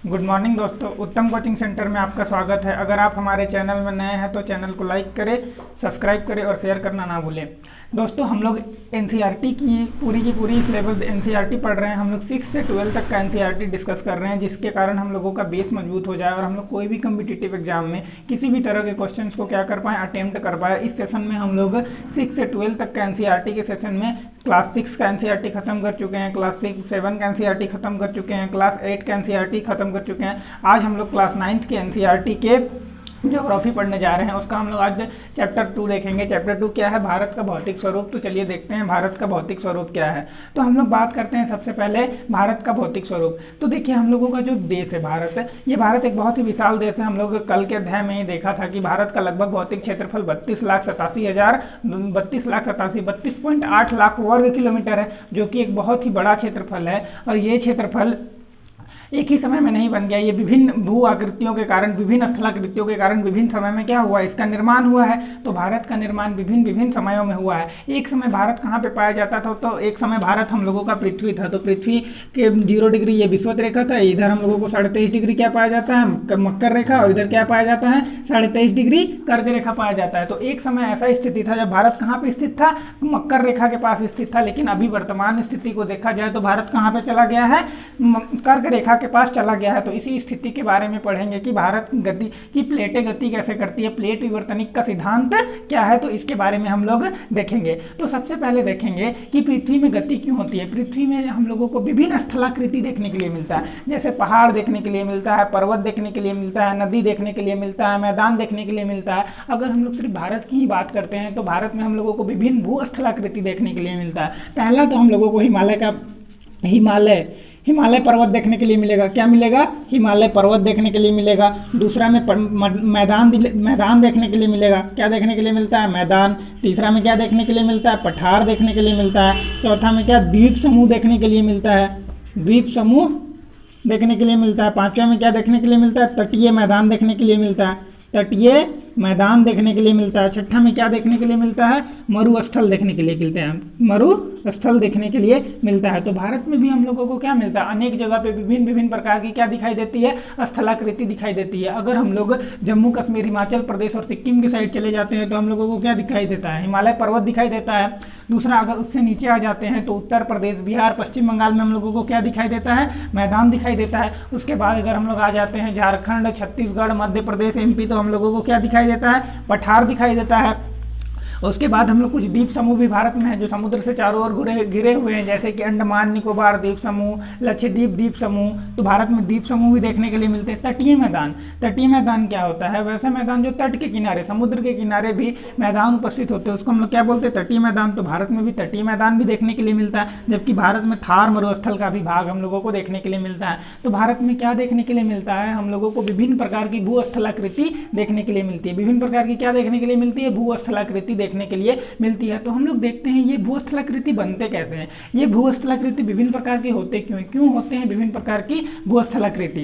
Good morning दोस्तों, उत्तम coaching centre में आपका स्वागत है। अगर आप हमारे चैनल में नए हैं तो चैनल को लाइक करें, सब्सक्राइब करें और शेयर करना ना भूलें। दोस्तों, हम लोग एनसीईआरटी की पूरी सिलेबस एनसीईआरटी पढ़ रहे हैं। हम लोग 6 से 12 तक का एनसीईआरटी डिस्कस कर रहे हैं, जिसके कारण हम लोगों का बेस मजबूत हो जाए और हम लोग कोई भी कम्पिटिटिव एग्जाम में किसी भी तरह के क्वेश्चंस को क्या कर पाएँ, अटेम्प्ट कर पाए। इस सेशन में हम लोग 6 से 12 तक का एनसीईआरटी के सेशन में क्लास 6 का एनसीईआरटी खत्म कर चुके हैं, क्लास 7 का एनसीईआरटी खत्म कर चुके हैं, क्लास 8 का एनसीईआरटी खत्म कर चुके हैं। आज हम लोग क्लास 9 के एनसीईआरटी के ज्योग्राफी पढ़ने जा रहे हैं। उसका हम लोग आज चैप्टर 2 देखेंगे। चैप्टर 2 क्या है? भारत का भौतिक स्वरूप। तो चलिए देखते हैं भारत का भौतिक स्वरूप क्या है। तो हम लोग बात करते हैं सबसे पहले भारत का भौतिक स्वरूप। तो देखिए, हम लोगों का जो देश है भारत है, ये भारत एक बहुत ही विशाल देश है। हम लोग कल के अध्याय में ही देखा था कि भारत का लगभग भौतिक क्षेत्रफल 32.8 लाख वर्ग किलोमीटर है, जो कि एक बहुत ही बड़ा क्षेत्रफल है। और ये क्षेत्रफल एक ही समय में नहीं बन गया। ये विभिन्न भू आकृतियों के कारण, विभिन्न स्थलाकृतियों के कारण विभिन्न समय में क्या हुआ, इसका निर्माण हुआ है। तो भारत का निर्माण विभिन्न समयों में हुआ है। एक समय भारत कहाँ पे पाया जाता था? तो एक समय भारत हम लोगों का पृथ्वी था। तो पृथ्वी के 0 डिग्री ये विषुवत रेखा था। इधर हम लोगों को 23.5 डिग्री क्या पाया जाता है, मकर रेखा, और इधर क्या पाया जाता है, 23.5 डिग्री कर्क रेखा पाया जाता है। तो एक समय ऐसा स्थिति था जब भारत कहाँ पे स्थित था, मकर रेखा के पास स्थित था। लेकिन अभी वर्तमान स्थिति को देखा जाए तो भारत कहाँ पे चला गया है, कर्क रेखा के पास चला गया है। तो इसी स्थिति के बारे में पढ़ेंगे कि भारत गति की प्लेटें गति कैसे करती है, प्लेट विवर्तनिक का सिद्धांत क्या है, तो इसके बारे में हम लोग देखेंगे। तो सबसे पहले देखेंगे कि पृथ्वी में गति क्यों होती है। पृथ्वी में हम लोगों को विभिन्न स्थलाकृति देखने के लिए मिलता है, जैसे पहाड़ देखने के लिए मिलता है, पर्वत देखने के लिए मिलता है, नदी देखने के लिए मिलता है, मैदान देखने के लिए मिलता है। अगर हम लोग सिर्फ भारत की ही बात करते हैं तो भारत में हम लोगों को विभिन्न भू स्थलाकृति देखने के लिए मिलता है। पहला तो हम लोगों को हिमालय पर्वत देखने के लिए मिलेगा। क्या मिलेगा? हिमालय पर्वत देखने के लिए मिलेगा। दूसरा में मैदान देखने के लिए मिलेगा। क्या देखने के लिए मिलता है? मैदान। तीसरा में क्या देखने के लिए मिलता है? पठार देखने के लिए मिलता है। चौथा में क्या? द्वीप समूह देखने के लिए मिलता है, द्वीप समूह देखने के लिए मिलता है। पांचवा में क्या देखने के लिए मिलता है? तटीय मैदान देखने के लिए मिलता है, तटीय मैदान देखने के लिए मिलता है। छठा में क्या देखने के लिए मिलता है? मरुस्थल देखने के लिए मिलते हैं, मरुस्थल देखने के लिए मिलता है। तो भारत में भी हम लोगों को क्या मिलता है? अनेक जगह पे विभिन्न प्रकार की क्या दिखाई देती है? स्थलाकृति दिखाई देती है। अगर हम लोग जम्मू कश्मीर, हिमाचल प्रदेश और सिक्किम की साइड चले जाते हैं तो हम लोगों को क्या दिखाई देता है? हिमालय पर्वत दिखाई देता है। दूसरा, अगर उससे नीचे आ जाते हैं तो उत्तर प्रदेश, बिहार, पश्चिम बंगाल में हम लोगों को क्या दिखाई देता है? मैदान दिखाई देता है। उसके बाद अगर हम लोग आ जाते हैं झारखंड, छत्तीसगढ़, मध्य प्रदेश, MP, तो हम लोगों को क्या दिखाई देता है? पठार दिखाई देता है। उसके बाद हम लोग कुछ द्वीप समूह भी भारत में है जो समुद्र से चारों ओर घिरे हुए हैं, जैसे कि अंडमान निकोबार द्वीप समूह, लक्षद्वीप द्वीप समूह। तो भारत में द्वीप समूह भी देखने के लिए मिलते हैं। तटीय मैदान क्या होता है? वैसा मैदान जो तट के किनारे, समुद्र के किनारे भी मैदान उपस्थित होते हैं, उसको हम लोग क्या बोलते हैं? तटीय मैदान। तो भारत में भी तटीय मैदान भी देखने के लिए मिलता है, जबकि भारत में थार मरुस्थल का भी भाग हम लोगों को देखने के लिए मिलता है। तो भारत में क्या देखने के लिए मिलता है? हम लोगों को विभिन्न प्रकार की भूस्थलाकृति देखने के लिए मिलती है। विभिन्न प्रकार की क्या देखने के लिए मिलती है? भूस्थलाकृति देखने के लिए मिलती है। तो हम लोग देखते हैं ये भूस्थलाकृति बनते कैसे हैं। ये भूस्थलाकृति विभिन्न प्रकार के होते क्यों होते हैं विभिन्न प्रकार की भूस्थलाकृति?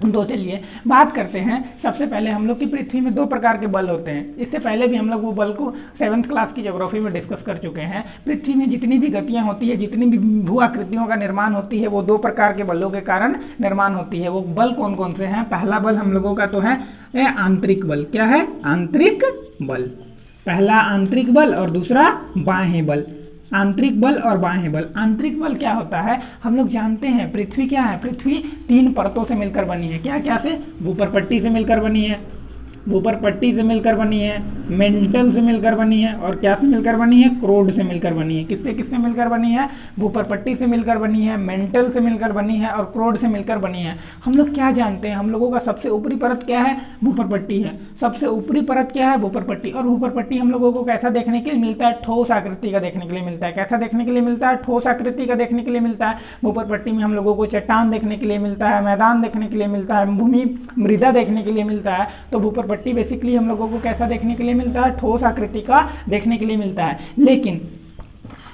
तो चलिए बात करते हैं। सबसे पहले हम लोग की पृथ्वी में 2 प्रकार के बल होते हैं। इससे पहले भी हम लोग वो बल को 7th क्लास की ज्योग्राफी में डिस्कस कर चुके हैं। पृथ्वी में जितनी भी गतियां होती है, जितनी भी भू आकृतियों का निर्माण होती है, वो 2 प्रकार के बलों के कारण निर्माण होती है। वो बल कौन कौन से हैं? पहला बल हम लोगों का तो है आंतरिक बल। क्या है? आंतरिक बल। पहला आंतरिक बल और दूसरा बाह्य बल। आंतरिक बल और बाह्य बल। आंतरिक बल क्या होता है? हम लोग जानते हैं पृथ्वी क्या है? पृथ्वी 3 परतों से मिलकर बनी है। क्या से? भूपर्पट्टी से मिलकर बनी है, भूपर्पट्टी से मिलकर बनी है, मेंटल से मिलकर बनी है, और क्या से मिलकर बनी है? क्रोड से मिलकर बनी है। किससे मिलकर बनी है? भूपर्पट्टी से मिलकर बनी है, मेंटल से मिलकर बनी है और क्रोड से मिलकर बनी है। हम लोग क्या जानते हैं? हम लोगों का सबसे ऊपरी परत क्या है? भूपर्पट्टी है। सबसे ऊपरी परत क्या है? भूपर्पट्टी। और भूपर्पट्टी हम लोगों को कैसा देखने के लिए मिलता है? ठोस आकृति का देखने के लिए मिलता है। कैसा देखने के लिए मिलता है? ठोस आकृति का देखने के लिए मिलता है। भूपर्पट्टी में हम लोगों को चट्टान देखने के लिए मिलता है, मैदान देखने के लिए मिलता है, भूमि मृदा देखने के लिए मिलता है। तो भूपर्पट्टी बेसिकली हम लोगों को कैसा देखने के लिए मिलता है? ठोस आकृति का देखने के लिए मिलता है।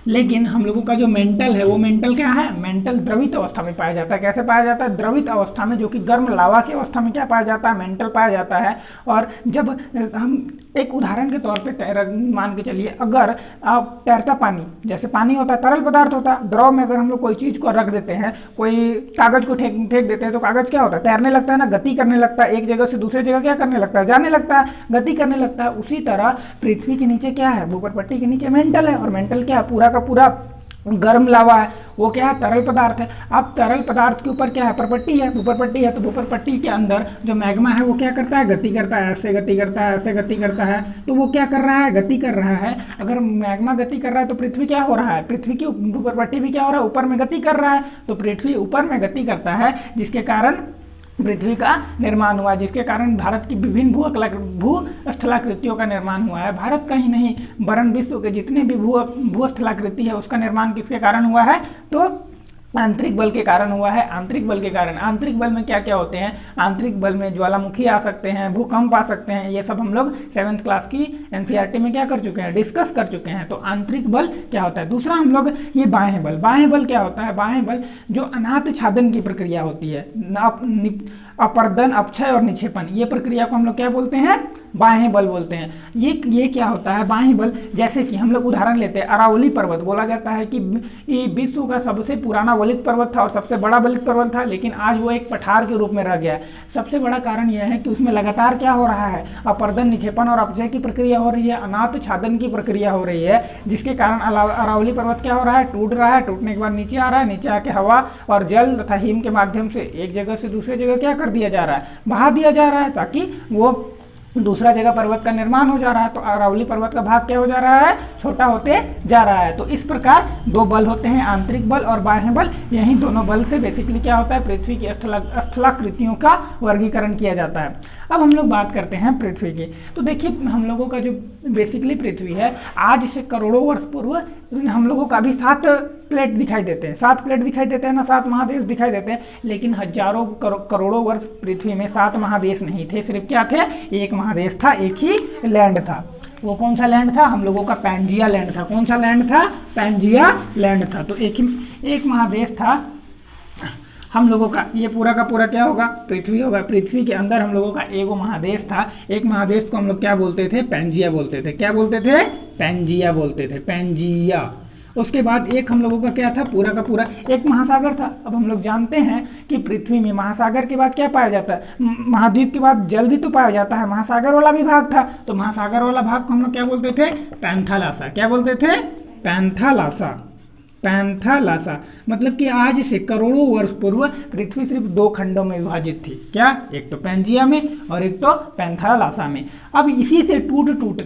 लेकिन हम लोगों का जो मेंटल है, वो मेंटल क्या है? मेंटल द्रवित अवस्था में पाया जाता है। कैसे पाया जाता है? द्रवित अवस्था में, जो कि गर्म लावा की अवस्था में क्या पाया जाता है? मेंटल पाया जाता है। और जब हम एक उदाहरण के तौर पे मान के चलिए, अगर आप तैरता पानी, जैसे पानी होता है तरल पदार्थ होता है, द्रव में अगर हम लोग कोई चीज़ को रख देते हैं, कोई कागज़ को फेंक देते हैं, तो कागज़ क्या होता है, तैरने लगता है ना, गति करने लगता है, एक जगह से दूसरे जगह क्या करने लगता है, जाने लगता है, गति करने लगता है। उसी तरह पृथ्वी के नीचे क्या है, भूपटपट्टी के नीचे मेंटल है, और मेंटल क्या है, पूरा का पूरा गर्म लावा है, वो क्या है, तरल पदार्थ है। अब तरल पदार्थ के ऊपर क्या है, परपट्टी है, भूपरपट्टी है, तो भूपरपट्टी के अंदर जो मैग्मा है वो क्या करता है, गति करता है, ऐसे गति करता है, ऐसे गति करता है, तो वो क्या कर रहा है, गति कर रहा है। अगर मैग्मा गति कर रहा है तो पृथ्वी क्या हो रहा है, पृथ्वी की भूपरपट्टी भी क्या हो रहा है, ऊपर में गति कर रहा है, तो पृथ्वी ऊपर में गति करता है, जिसके कारण पृथ्वी का निर्माण हुआ, जिसके कारण भारत की विभिन्न भूस्थलाकृतियों का निर्माण हुआ है। भारत का ही नहीं, वरन विश्व के जितने भी भूस्थलाकृति है उसका निर्माण किसके कारण हुआ है, तो आंतरिक बल के कारण हुआ है। आंतरिक बल के कारण, आंतरिक बल में क्या क्या होते हैं, आंतरिक बल में ज्वालामुखी आ सकते हैं, भूकंप आ सकते हैं, ये सब हम लोग 7th क्लास की एनसीईआरटी में क्या कर चुके हैं, डिस्कस कर चुके हैं। तो आंतरिक बल क्या होता है। दूसरा हम लोग ये बाह्य बल, बाह्य बल क्या होता है, बाह्य बल जो अनाथ छादन की प्रक्रिया होती है, अपर्दन, अपक्षय और निक्षेपण, ये प्रक्रिया को हम लोग क्या बोलते हैं, बाह्य बल बोलते हैं। ये क्या होता है बाह्य बल, जैसे कि हम लोग उदाहरण लेते हैं, अरावली पर्वत बोला जाता है कि विश्व का सबसे पुराना वलित पर्वत था और सबसे बड़ा वलित पर्वत था, लेकिन आज वो एक पठार के रूप में रह गया है। सबसे बड़ा कारण यह है कि उसमें लगातार क्या हो रहा है, अपर्दन, निक्षेपण और अपक्षय की प्रक्रिया हो रही है, अनाथ छादन की प्रक्रिया हो रही है, जिसके कारण अरावली पर्वत क्या हो रहा है, टूट रहा है, टूटने के बाद नीचे आ रहा है, नीचे आके हवा और जल तथा हिम के माध्यम से एक जगह से दूसरे जगह क्या कर दिया जा रहा है, बहा दिया जा रहा है, ताकि वो दूसरा जगह पर्वत का निर्माण हो जा रहा है। तो अरावली पर्वत का भाग क्या हो जा रहा है, छोटा होते जा रहा है। तो इस प्रकार दो बल होते हैं, आंतरिक बल और बाह्य बल। यही दोनों बल से बेसिकली क्या होता है, पृथ्वी की स्थलाकृतियों का वर्गीकरण किया जाता है। अब हम लोग बात करते हैं पृथ्वी की। तो देखिए हम लोगों का जो बेसिकली पृथ्वी है, आज से करोड़ों वर्ष पूर्व हम लोगों का भी 7 प्लेट दिखाई देते हैं, 7 प्लेट दिखाई देते हैं ना, 7 महादेश दिखाई देते हैं। लेकिन हजारों करोड़ों वर्ष पृथ्वी में 7 महादेश नहीं थे, सिर्फ क्या थे, एक महादेश था, एक ही लैंड था। वो कौन सा लैंड था, हम लोगों का पैंजिया लैंड था। कौन सा लैंड था, पैंजिया लैंड था। तो एक महादेश था हम लोगों का, ये पूरा का पूरा क्या होगा, पृथ्वी होगा। पृथ्वी के अंदर हम लोगों का एक महादेश था। एक महादेश को हम लोग क्या बोलते थे, पैंजिया बोलते थे। क्या बोलते थे, पैंजिया बोलते थे, पैंजिया। उसके बाद एक हम लोगों का क्या था, पूरा का पूरा एक महासागर था। अब हम लोग जानते हैं कि पृथ्वी में महासागर के बाद क्या पाया जाता है, महाद्वीप के बाद जल भी तो पाया जाता है, महासागर वाला भी भाग था। तो महासागर वाला भाग को हम लोग क्या बोलते थे, पैंथालासा। क्या बोलते थे, पैंथालासा। पैंथालासा मतलब कि आज से करोड़ों वर्ष पूर्व पृथ्वी सिर्फ 2 खंडों में विभाजित थी। क्या, एक तो पैंजिया में और एक तो पैंथालासा में। अब इसी से टूट टूट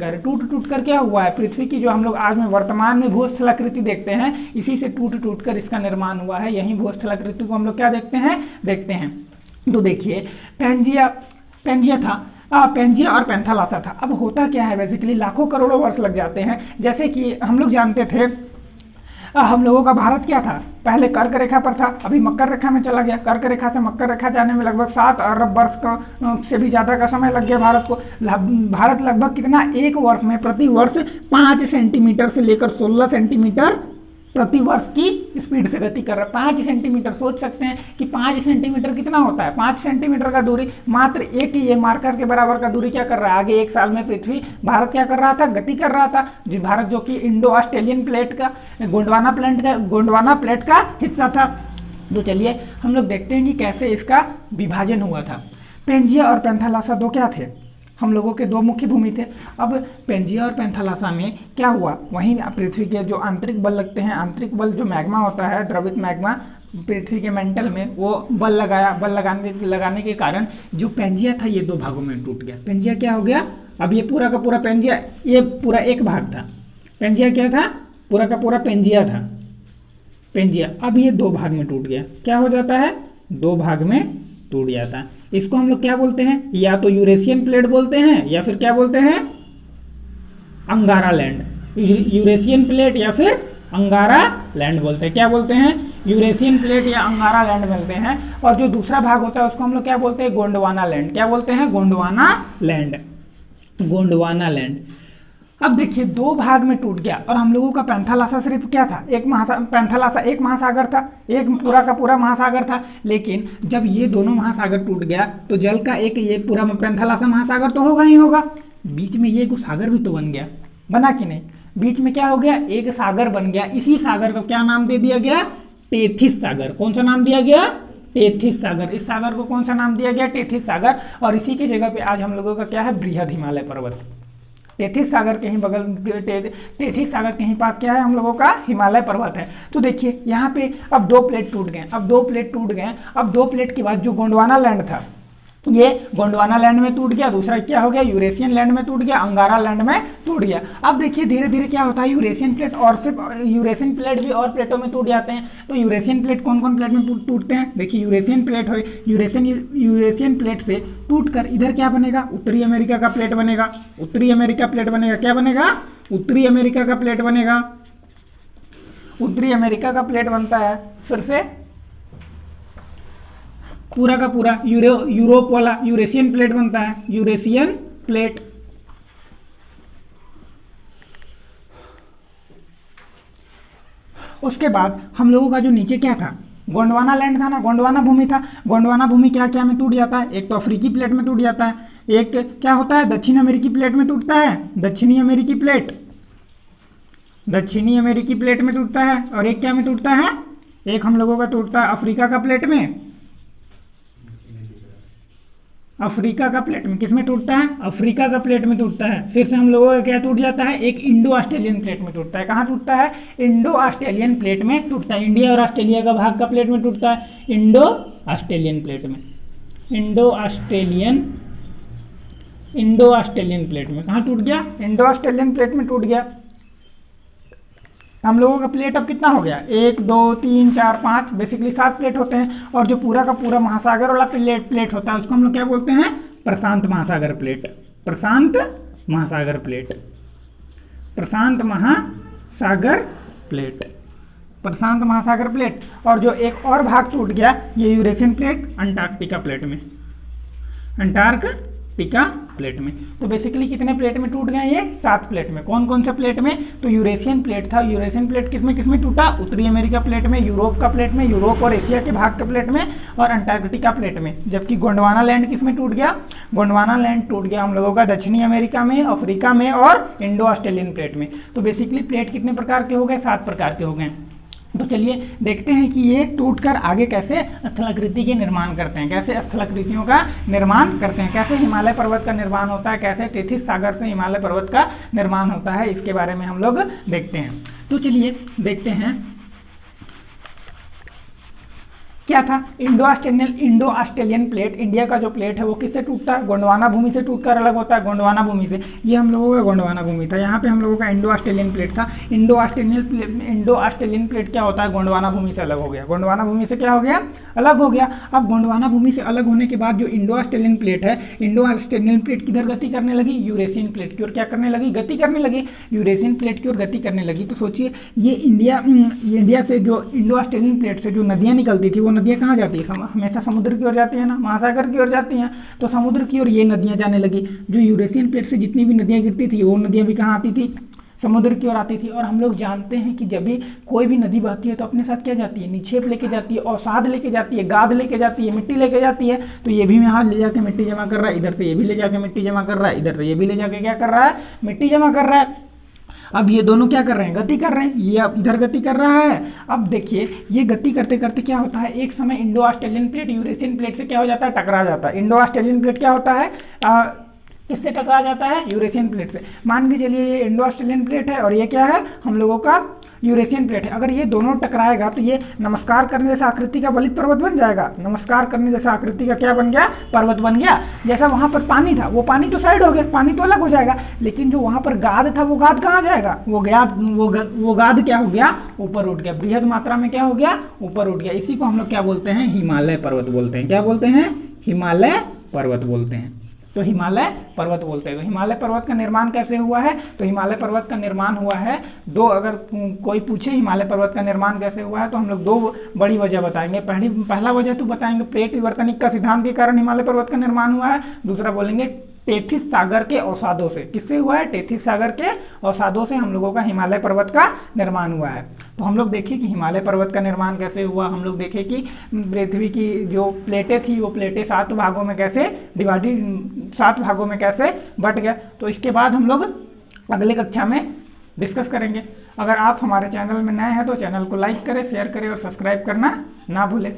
कर क्या हुआ है, पृथ्वी की जो हम लोग आज में वर्तमान में भूस्थलाकृति देखते हैं, इसी से टूट कर इसका निर्माण हुआ है। यही भूस्थलाकृति को हम लोग क्या देखते हैं। तो देखिए पैंजिया था, पैंजिया और पैंथालासा था। अब होता क्या है, बेसिकली लाखों करोड़ों वर्ष लग जाते हैं। जैसे कि हम लोग जानते थे हम लोगों का भारत क्या था, पहले कर्क रेखा पर था, अभी मकर रेखा में चला गया। कर्क रेखा से मकर रेखा जाने में लगभग 7 अरब वर्ष का से भी ज़्यादा का समय लग गया भारत को। भारत लगभग कितना, 1 वर्ष में प्रति वर्ष 5 सेंटीमीटर से लेकर 16 सेंटीमीटर प्रति वर्ष की स्पीड से गति कर रहा है। 5 सेंटीमीटर, सोच सकते हैं कि 5 सेंटीमीटर कितना होता है। 5 सेंटीमीटर का दूरी मात्र एक ये मार्कर के बराबर का दूरी क्या कर रहा है, आगे 1 साल में पृथ्वी भारत क्या कर रहा था, गति कर रहा था। जो भारत जो कि इंडो ऑस्ट्रेलियन प्लेट का गोंडवाना प्लेट का हिस्सा था। तो चलिए हम लोग देखते हैं कि कैसे इसका विभाजन हुआ था। पैंजिया और पैंथालासा दो क्या थे, हम लोगों के 2 मुख्य भूमि थे। अब पैंजिया और पैंथालासा में क्या हुआ, वहीं पृथ्वी के जो आंतरिक बल लगते हैं, आंतरिक बल जो मैग्मा होता है, द्रवित मैग्मा पृथ्वी के मेंटल में, वो बल लगाने के कारण जो पैंजिया था ये 2 भागों में टूट गया। पैंजिया क्या हो गया, अब ये पूरा का पूरा पैंजिया, ये पूरा एक भाग था। पैंजिया क्या था, पूरा का पूरा पैंजिया था, पैंजिया। अब ये 2 भाग में टूट गया। क्या हो जाता है, 2 भाग में टूट जाता है। इसको हम लोग क्या बोलते हैं, या तो यूरेशियन प्लेट बोलते हैं या फिर क्या बोलते हैं, अंगारा लैंड। यूरेशियन प्लेट या फिर अंगारा लैंड बोलते हैं। क्या बोलते हैं, यूरेशियन प्लेट या अंगारा लैंड बोलते हैं। और जो दूसरा भाग होता है उसको हम लोग क्या बोलते हैं, गोंडवाना लैंड। क्या बोलते हैं, गोंडवाना लैंड, गोंडवाना लैंड। अब देखिए 2 भाग में टूट गया। और हम लोगों का पैंथालासा सिर्फ क्या था, पैंथालासा एक महासागर था, एक पूरा का पूरा महासागर था। लेकिन जब ये दोनों महासागर टूट गया तो जल का एक ये पूरा पैंथालासा महासागर तो होगा ही होगा। बीच में ये एक सागर भी तो बन गया, बना कि नहीं? बीच में क्या हो गया? एक सागर बन गया। इसी सागर को क्या नाम दे दिया गया? टेथिस सागर। कौन सा नाम दिया गया? टेथिस सागर। इस सागर को कौन सा नाम दिया गया? टेथिस सागर। और इसी की जगह पे आज हम लोगों का क्या है? बृहद हिमालय पर्वत। टेथिस सागर के ही बगल, टेथिस सागर के ही पास क्या है? हम लोगों का हिमालय पर्वत है। तो देखिए यहाँ पे अब 2 प्लेट टूट गए, अब 2 प्लेट टूट गए। अब 2 प्लेट के बाद जो गोंडवाना लैंड था, ये गोंडवाना लैंड में टूट गया। दूसरा क्या हो गया? यूरेशियन लैंड में टूट गया, अंगारा लैंड में टूट गया। अब देखिए धीरे धीरे क्या होता है? यूरेशियन प्लेट और सिर्फ यूरेशियन प्लेट भी और प्लेटों में टूट जाते हैं। तो यूरेशियन प्लेट कौन कौन प्लेट में टूटते हैं? देखिए यूरेशियन प्लेट हो, यूरेशियन प्लेट से टूटकर इधर क्या बनेगा? उत्तरी अमेरिका का प्लेट बनेगा। उत्तरी अमेरिका प्लेट बनेगा। क्या बनेगा? उत्तरी अमेरिका का प्लेट बनेगा। उत्तरी अमेरिका का प्लेट बनता है। फिर से पूरा का पूरा यूरोप वाला यूरेशियन प्लेट बनता है, यूरेशियन प्लेट। उसके बाद हम लोगों का जो नीचे क्या था? गोंडवाना लैंड था ना, गोंडवाना भूमि था। गोंडवाना भूमि क्या क्या में टूट जाता है? एक तो अफ्रीकी प्लेट में टूट जाता है, एक क्या होता है? दक्षिण अमेरिकी प्लेट में टूटता है, दक्षिणी अमेरिकी प्लेट, दक्षिणी अमेरिकी प्लेट में टूटता है। और एक क्या में टूटता है? एक हम लोगों का टूटता है अफ्रीका का प्लेट में। अफ्रीका का प्लेट में। किस में टूटता है? अफ्रीका का प्लेट में टूटता है। फिर से हम लोगों का क्या टूट जाता है? एक इंडो ऑस्ट्रेलियन प्लेट में टूटता है। कहाँ टूटता है? इंडो ऑस्ट्रेलियन प्लेट में टूटता है। इंडिया और ऑस्ट्रेलिया का भाग का प्लेट में टूटता है, इंडो ऑस्ट्रेलियन प्लेट में, इंडो ऑस्ट्रेलियन प्लेट में। कहाँ टूट गया? इंडो ऑस्ट्रेलियन प्लेट में टूट गया। हम लोगों का प्लेट अब कितना हो गया? 1 2 3 4 5, बेसिकली 7 प्लेट होते हैं। और जो पूरा का पूरा महासागर वाला प्लेट होता है उसको हम लोग क्या बोलते हैं? प्रशांत महासागर प्लेट। प्रशांत महासागर प्लेट, प्रशांत महासागर प्लेट, प्रशांत महासागर प्लेट। और जो एक और भाग टूट गया ये यूरेशियन प्लेट अंटार्कटिका प्लेट में, अंटार्कटिका प्लेट में। तो बेसिकली कितने प्लेट में टूट गए? ये 7 प्लेट में। कौन कौन से प्लेट में? तो यूरेशियन प्लेट था। यूरेशियन प्लेट किस में टूटा? उत्तरी अमेरिका प्लेट में, यूरोप का प्लेट में, यूरोप और एशिया के भाग का प्लेट में, और अंटार्कटिका प्लेट में। जबकि गोंडवाना लैंड किस में टूट गया? गोंडवाना लैंड टूट गया हम लोगों का दक्षिणी अमेरिका में, अफ्रीका में और इंडो ऑस्ट्रेलियन प्लेट में। तो बेसिकली प्लेट कितने प्रकार के हो गए? 7 प्रकार के हो गए। तो चलिए देखते हैं कि ये टूटकर आगे कैसे स्थलाकृति के निर्माण करते हैं, कैसे स्थलाकृतियों का निर्माण करते हैं, कैसे हिमालय पर्वत का निर्माण होता है, कैसे टेथिस सागर से हिमालय पर्वत का निर्माण होता है, इसके बारे में हम लोग देखते हैं। तो चलिए देखते हैं क्या था। इंडो ऑस्ट्रेलियन प्लेट, इंडिया का जो प्लेट है वो किससे टूटता है? गोंडवाना भूमि से टूटकर अलग होता है, गोंडवाना भूमि से। ये हम लोगों का गोंडवाना भूमि था। यहाँ पे हम लोगों का इंडो ऑस्ट्रेलियन प्लेट था। इंडो ऑस्ट्रेलियन प्लेट क्या होता है? गोंडवाना भूमि से अलग हो गया। गोंडवाना भूमि से क्या हो गया? अलग हो गया। अब गोंडवाना भूमि से अलग होने के बाद जो इंडो ऑस्ट्रेलियन प्लेट है, इंडो ऑस्ट्रेलियन प्लेट किधर गति करने लगी? यूरेशियन प्लेट की ओर क्या करने लगी? गति करने लगी। यूरेशियन प्लेट की ओर गति करने लगी। तो सोचिए ये इंडिया से जो इंडो ऑस्ट्रेलियन प्लेट से जो नदियाँ निकलती थी वो नदियाँ कहाँ जाती है? हमेशा समुद्र की ओर जाती है ना, महासागर की ओर जाती हैं। तो समुद्र की ओर ये नदियाँ जाने लगी। जो यूरेशियन प्लेट से जितनी भी नदियाँ गिरती थी वो नदियाँ भी कहाँ आती थी? समुद्र की ओर आती थी। और हम लोग जानते हैं कि जब भी कोई भी नदी बहती है तो अपने साथ क्या जाती है? निक्षेप लेके जाती है, अवसाद लेके जाती है, गाद लेके जाती है, मिट्टी लेके जाती है। तो ये भी यहाँ ले जाके मिट्टी जमा कर रहा है, इधर से ये भी ले जाके मिट्टी जमा कर रहा है, इधर से ये भी ले जाके क्या कर रहा है? मिट्टी जमा कर रहा है। अब ये दोनों क्या कर रहे हैं? गति कर रहे हैं। ये अब इधर गति कर रहा है। अब देखिए ये गति करते करते क्या होता है? एक समय Indo Australian plate Eurasian plate से क्या हो जाता है? टकरा जाता है। इंडो ऑस्ट्रेलियन प्लेट क्या होता है? किससे टकरा जाता है? यूरेशियन प्लेट से। मान के चलिए ये इंडो ऑस्ट्रेलियन प्लेट है और ये क्या है? हम लोगों का यूरेशियन प्लेट है। अगर ये दोनों टकराएगा तो ये नमस्कार करने जैसा आकृति का बलित पर्वत बन जाएगा। नमस्कार करने जैसा आकृति का क्या बन गया? पर्वत बन गया। जैसा वहाँ पर पानी था वो पानी तो साइड हो गया, पानी तो अलग हो जाएगा, लेकिन जो वहाँ पर गाद था वो गाद कहाँ जाएगा? वो गाद क्या हो गया? ऊपर उठ गया। बृहद मात्रा में क्या हो गया? ऊपर उठ गया। इसी को हम लोग क्या बोलते हैं? हिमालय पर्वत बोलते हैं। क्या बोलते हैं? हिमालय पर्वत बोलते हैं। तो हिमालय पर्वत बोलते हैं। तो हिमालय पर्वत का निर्माण कैसे हुआ है? तो हिमालय पर्वत का निर्माण हुआ है अगर कोई पूछे हिमालय पर्वत का निर्माण कैसे हुआ है तो हम लोग 2 बड़ी वजह बताएंगे। पहला वजह तो बताएंगे प्लेट विवर्तनिक का सिद्धांत के कारण हिमालय पर्वत का निर्माण हुआ है। दूसरा बोलेंगे टेथिस सागर के अवसादों से। किससे हुआ है? टेथिस सागर के अवसादों से हम लोगों का हिमालय पर्वत का निर्माण हुआ है। तो हम लोग देखें कि हिमालय पर्वत का निर्माण कैसे हुआ, हम लोग देखें कि पृथ्वी की जो प्लेटें थी वो प्लेटें 7 भागों में कैसे डिवाइडेड, 7 भागों में कैसे बट गया। तो इसके बाद हम लोग अगले कक्षा में डिस्कस करेंगे। अगर आप हमारे चैनल में नए हैं तो चैनल को लाइक करें, शेयर करें और सब्सक्राइब करना ना भूलें।